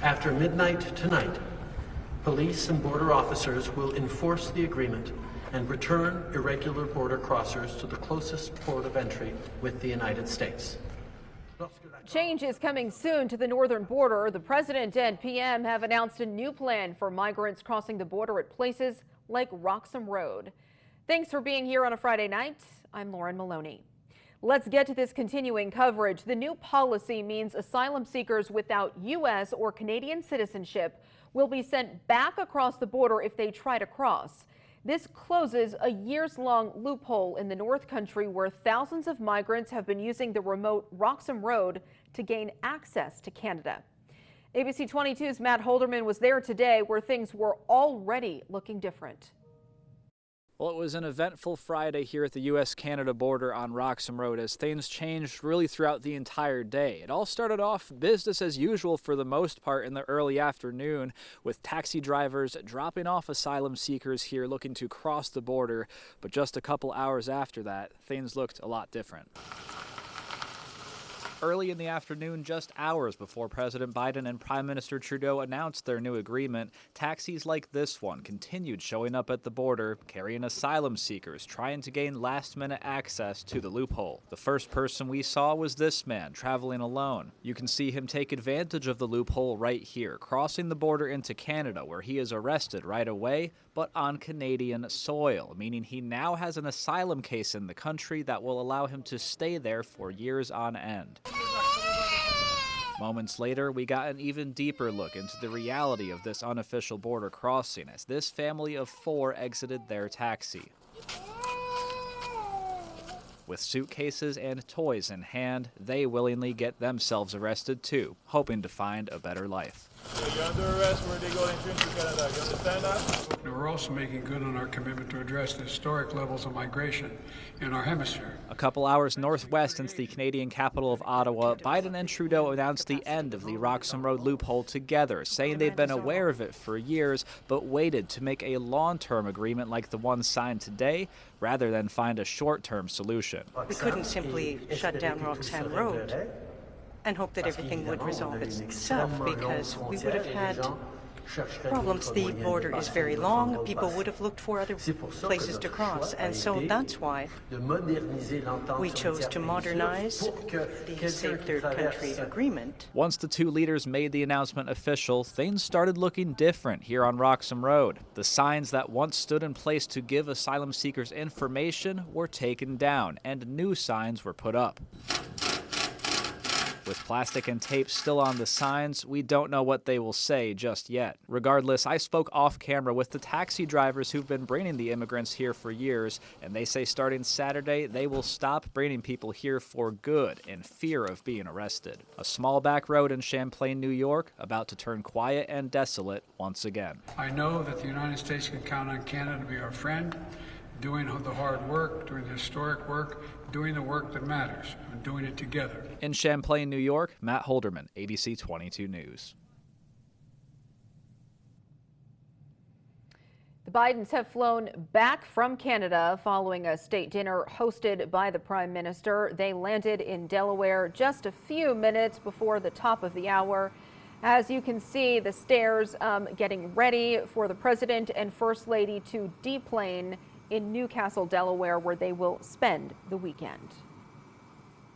After midnight tonight, police and border officers will enforce the agreement and return irregular border crossers to the closest port of entry with the United States. Change is coming soon to the northern border. The president and PM have announced a new plan for migrants crossing the border at places like Roxham Road. Thanks for being here on a Friday night. I'm Lauren Maloney. Let's get to this continuing coverage. The new policy means asylum seekers without U.S. or Canadian citizenship will be sent back across the border if they try to cross. This closes a years-long loophole in the North Country where thousands of migrants have been using the remote Roxham Road to gain access to Canada. ABC 22's Matt Holderman was there today where things were already looking different. Well, it was an eventful Friday here at the U.S.-Canada border on Roxham Road as things changed really throughout the entire day. It all started off business as usual for the most part in the early afternoon, with taxi drivers dropping off asylum seekers here looking to cross the border. But just a couple hours after that, things looked a lot different. Early in the afternoon, just hours before President Biden and Prime Minister Trudeau announced their new agreement, taxis like this one continued showing up at the border, carrying asylum seekers trying to gain last-minute access to the loophole. The first person we saw was this man, traveling alone. You can see him take advantage of the loophole right here, crossing the border into Canada, where he is arrested right away, but on Canadian soil, meaning he now has an asylum case in the country that will allow him to stay there for years on end. Moments later, we got an even deeper look into the reality of this unofficial border crossing as this family of four exited their taxi. With suitcases and toys in hand, they willingly get themselves arrested too, hoping to find a better life. You're under arrest where they go into Canada. You understand that? We're also making good on our commitment to address the historic levels of migration in our hemisphere. A couple hours northwest into the Canadian capital of Ottawa, Biden and Trudeau announced the end of the Roxham Road loophole together, saying they'd been aware of it for years, but waited to make a long-term agreement like the one signed today, rather than find a short-term solution. We couldn't simply shut down Roxham Road and hope that everything would resolve itself, because we would have had problems. The border is very long. People would have looked for other places to cross, and so that's why we chose to modernize the Safe Third Country Agreement. Once the two leaders made the announcement official, things started looking different here on Roxham Road. The signs that once stood in place to give asylum seekers information were taken down, and new signs were put up. With plastic and tape still on the signs, we don't know what they will say just yet. Regardless, I spoke off camera with the taxi drivers who've been bringing the immigrants here for years, and they say starting Saturday, they will stop bringing people here for good in fear of being arrested. A small back road in Champlain, New York, about to turn quiet and desolate once again. I know that the United States can count on Canada to be our friend, doing the hard work, doing the historic work, doing the work that matters, and doing it together. In Champlain, New York, Matt Holderman, ABC 22 News. The Bidens have flown back from Canada following a state dinner hosted by the Prime Minister. They landed in Delaware just a few minutes before the top of the hour. As you can see, the stairs getting ready for the President and First Lady to deplane in Newcastle, Delaware, where they will spend the weekend.